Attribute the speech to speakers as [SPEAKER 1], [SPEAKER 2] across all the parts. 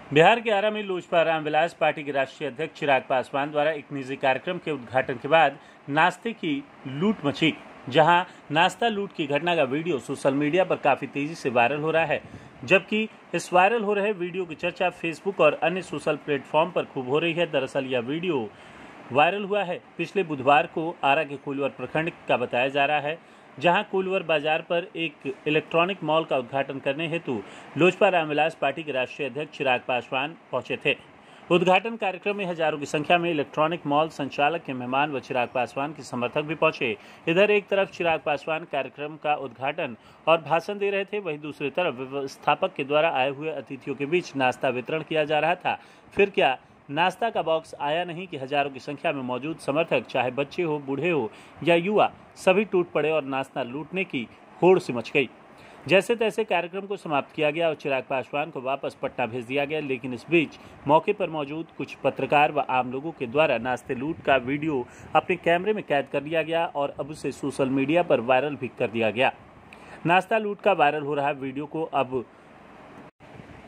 [SPEAKER 1] बिहार के आरा में लोजपा रामविलास पार्टी के राष्ट्रीय अध्यक्ष चिराग पासवान द्वारा एक निजी कार्यक्रम के उद्घाटन के बाद नाश्ते की लूट मची, जहां नाश्ता लूट की घटना का वीडियो सोशल मीडिया पर काफी तेजी से वायरल हो रहा है। जबकि इस वायरल हो रहे वीडियो की चर्चा फेसबुक और अन्य सोशल प्लेटफॉर्म पर खूब हो रही है। दरअसल यह वीडियो वायरल हुआ है पिछले बुधवार को आरा के कोइलवर प्रखंड का बताया जा रहा है, जहां कोइलवर बाजार पर एक इलेक्ट्रॉनिक मॉल का उद्घाटन करने हेतु लोजपा रामविलास पार्टी के राष्ट्रीय अध्यक्ष चिराग पासवान पहुंचे थे। उद्घाटन कार्यक्रम में हजारों की संख्या में इलेक्ट्रॉनिक मॉल संचालक के मेहमान व चिराग पासवान के समर्थक भी पहुंचे। इधर एक तरफ चिराग पासवान कार्यक्रम का उद्घाटन और भाषण दे रहे थे, वहीं दूसरी तरफ व्यवस्थापक के द्वारा आए हुए अतिथियों के बीच नाश्ता वितरण किया जा रहा था। फिर क्या नाश्ता का बॉक्स आया नहीं कि हजारों की संख्या में मौजूद समर्थक, चाहे बच्चे हो, बूढ़े हो या युवा, सभी टूट पड़े और नाश्ता लूटने की होड़ सी मच गई। जैसे तैसे कार्यक्रम को समाप्त किया गया और चिराग पासवान को वापस पटना भेज दिया गया। लेकिन इस बीच मौके पर मौजूद कुछ पत्रकार व आम लोगों के द्वारा नाश्ते लूट का वीडियो अपने कैमरे में कैद कर लिया गया और अब उसे सोशल मीडिया पर वायरल भी कर दिया गया। नाश्ता लूट का वायरल हो रहा वीडियो को अब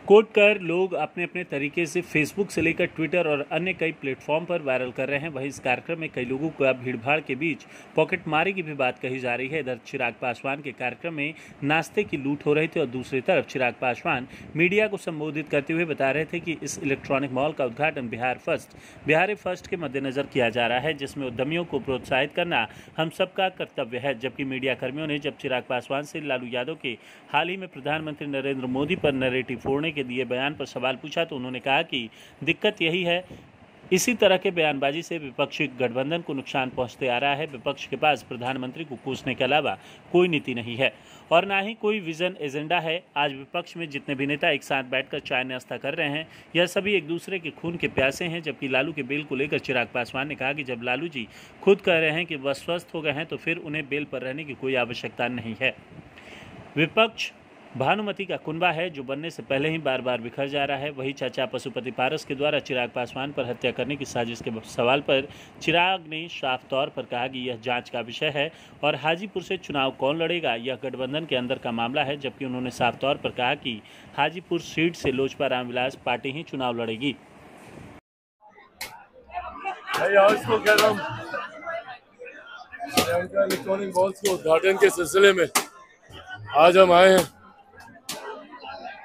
[SPEAKER 1] कोट कर लोग अपने अपने तरीके से फेसबुक से लेकर ट्विटर और अन्य कई प्लेटफॉर्म पर वायरल कर रहे हैं। वहीं इस कार्यक्रम में कई लोगों को भीड़भाड़ के बीच पॉकेटमारी की भी बात कही जा रही है। इधर चिराग पासवान के कार्यक्रम में नाश्ते की लूट हो रही थी और दूसरी तरफ चिराग पासवान मीडिया को संबोधित करते हुए बता रहे थे कि इस इलेक्ट्रॉनिक मॉल का उद्घाटन बिहार फर्स्ट के मद्देनजर किया जा रहा है, जिसमें उद्यमियों को प्रोत्साहित करना हम सबका कर्तव्य है। जबकि मीडिया कर्मियों ने जब चिराग पासवान से लालू यादव के हाल ही में प्रधानमंत्री नरेंद्र मोदी पर नैरेटिव फोड़ने के दिए बयान पर सवाल पूछा तो उन्होंने कहा कि दिक्कत यही है, इसी तरह के बयानबाजी से विपक्षी गठबंधन को नुकसान पहुंचते आ रहा है। विपक्ष के पास प्रधानमंत्री को कोसने के अलावा कोई नीति नहीं है और ना ही कोई विजन एजेंडा है। आज विपक्ष में जितने भी नेता एक साथ बैठकर चाय नाश्ता कर रहे हैं, यह सभी एक दूसरे के खून के प्यासे हैं। जबकि लालू के बेल को लेकर चिराग पासवान ने कहा कि जब लालू जी खुद कह रहे हैं कि वह स्वस्थ हो गए हैं तो फिर उन्हें बेल पर रहने की कोई आवश्यकता नहीं है। विपक्ष भानुमति का कुनबा है जो बनने से पहले ही बार बार बिखर जा रहा है। वही चाचा पशुपति पारस के द्वारा चिराग पासवान पर हत्या करने की साजिश के सवाल पर चिराग ने साफ तौर पर कहा कि यह जांच का विषय है और हाजीपुर से चुनाव कौन लड़ेगा यह गठबंधन के अंदर का मामला है। जबकि उन्होंने साफ तौर पर कहा कि हाजीपुर सीट से लोजपा रामविलास पार्टी ही चुनाव लड़ेगी।
[SPEAKER 2] इलेक्ट्रॉनिक मॉल्स के उद्घाटन के सिलसिले में आज हम आए हैं।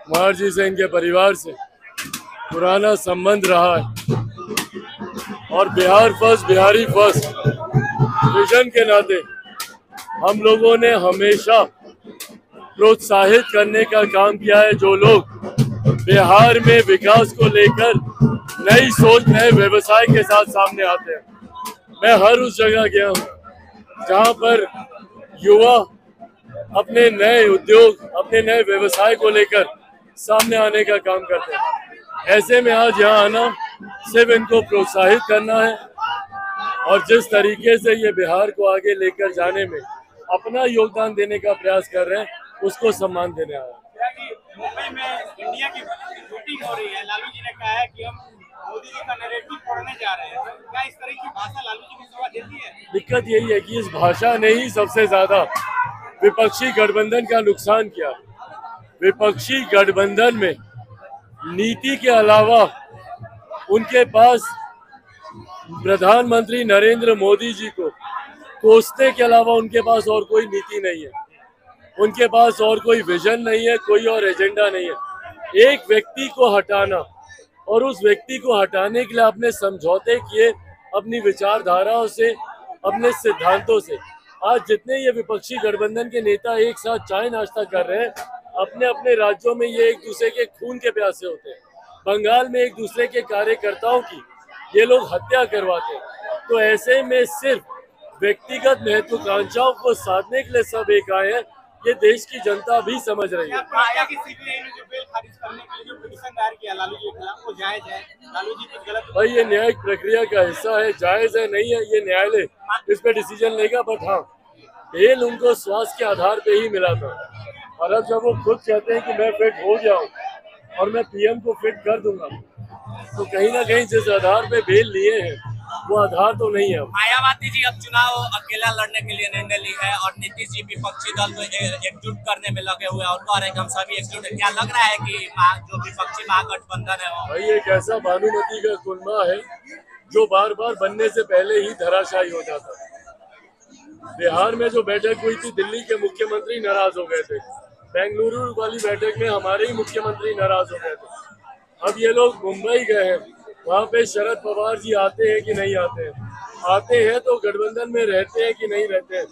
[SPEAKER 2] कुमार जी से, इनके परिवार से पुराना संबंध रहा है और Bihar first, Bihari first vision के नाते हम लोगों ने हमेशा प्रोत्साहित करने का काम किया है। जो लोग बिहार में विकास को लेकर नई सोच, नए व्यवसाय के साथ सामने आते हैं, मैं हर उस जगह गया हूँ जहाँ पर युवा अपने नए उद्योग, अपने नए व्यवसाय को लेकर सामने आने का काम करते हैं। ऐसे में आज यहाँ आना सिर्फ इनको प्रोत्साहित करना है और जिस तरीके से ये बिहार को आगे लेकर जाने में अपना योगदान देने का प्रयास कर रहे हैं, उसको सम्मान देने आया।
[SPEAKER 3] मुंबई में इंडिया की शूटिंग हो रही है, लालू जी ने कहा है कि हम मोदी जी का नैरेटिव पढ़ने जा रहे हैं। क्या इस तरह की भाषा लालू जी को शोभा देती है?
[SPEAKER 2] दिक्कत यही है कि इस भाषा ने ही सबसे ज्यादा विपक्षी गठबंधन का नुकसान किया। विपक्षी गठबंधन में नीति के अलावा उनके पास प्रधानमंत्री नरेंद्र मोदी जी को कोसने के अलावा उनके पास और कोई नीति नहीं है, उनके पास और कोई विजन नहीं है, कोई और एजेंडा नहीं है। एक व्यक्ति को हटाना और उस व्यक्ति को हटाने के लिए आपने समझौते किए अपनी विचारधाराओं से, अपने सिद्धांतों से। आज जितने ये विपक्षी गठबंधन के नेता एक साथ चाय नाश्ता कर रहे हैं, अपने अपने राज्यों में ये एक दूसरे के खून के प्यासे होते हैं। बंगाल में एक दूसरे के कार्यकर्ताओं की ये लोग हत्या करवाते हैं। तो ऐसे में सिर्फ व्यक्तिगत महत्वाकांक्षाओं को साधने के लिए सब एक आए हैं, ये देश की जनता भी समझ रही है। भाई ये न्यायिक प्रक्रिया का हिस्सा है, जायज है नहीं है ये न्यायालय इस पे डिसीजन लेगा। बट हाँ, बेल उनको स्वास्थ्य के आधार पे ही मिला था और अब जब वो खुद कहते हैं कि मैं फिट हो गया हूँ और मैं पीएम को फिट कर दूंगा, तो कहीं ना कहीं जिस आधार पे बेल लिए हैं वो आधार तो नहीं है।
[SPEAKER 4] मायावती जी अब चुनाव अकेला लड़ने के लिए निर्णय ली है और नीतीश जी विपक्षी दल को एकजुट करने में लगे हुए हैं और कह रहे हैं कि हम सभी एकजुट हैं। क्या लग रहा है कि जो विपक्षी महागठबंधन है वो
[SPEAKER 2] भाई एक ऐसा भानुमति का कुनबा है जो बार बार बनने से पहले ही धराशायी हो जाता है। बिहार में जो बैठक हुई थी, दिल्ली के मुख्यमंत्री नाराज हो गए थे। बेंगलुरु वाली बैठक में हमारे ही मुख्यमंत्री नाराज हो गए थे। अब ये लोग मुंबई गए हैं, वहाँ पे शरद पवार जी आते हैं कि नहीं आते हैं, आते हैं तो गठबंधन में रहते हैं कि नहीं रहते हैं।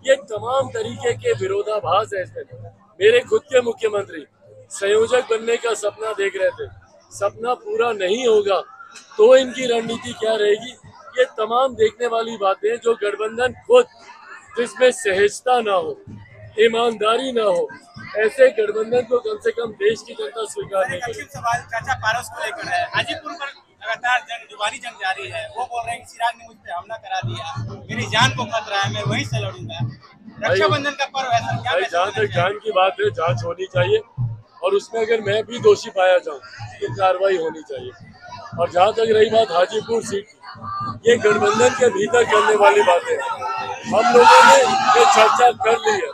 [SPEAKER 2] ये तमाम तरीके के विरोधाभास है इसमें। मेरे खुद के मुख्यमंत्री संयोजक बनने का सपना देख रहे थे, सपना पूरा नहीं होगा तो इनकी रणनीति क्या रहेगी, ये तमाम देखने वाली बातें हैं। जो गठबंधन खुद जिसमें सहजता ना हो, ईमानदारी ना हो, ऐसे गठबंधन को कम से कम देश की जनता स्वीकार नहीं करेगी।
[SPEAKER 3] सवाल चाचा पारस को लेकर है। हाजीपुर पर लगातार जुबानी जंग जारी है। वो बोल रहे हैं कि चिराग ने मुझ पे हमला करा दिया, मेरी जान को खतरा है, मैं वहीं से लड़ूंगा। रक्षाबंधन का पर्व है सर, क्या
[SPEAKER 2] भाई जहाँ तक जान की बात है, जांच होनी चाहिए और उसमें अगर मैं भी दोषी पाया जाऊँ तो कार्रवाई होनी चाहिए। और जहाँ तक रही बात हाजीपुर सीट की, ये गठबंधन के भीतर करने वाली बातें हम लोगों ने ये चर्चा कर ली है।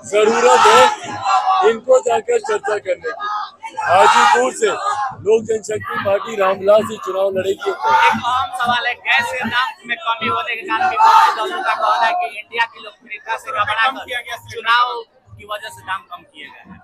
[SPEAKER 2] जरूरत है इनको जाकर चर्चा करने की। हाजीपुर से लोक जनशक्ति पार्टी रामविलास ही चुनाव लड़ेगी।
[SPEAKER 4] एक अहम सवाल है, गैस के दाम में कमी होने के कारण विपक्षी दलों का कहना है कि इंडिया की लोकप्रियता से घबराकर चुनाव की वजह से दाम कम किए गए हैं।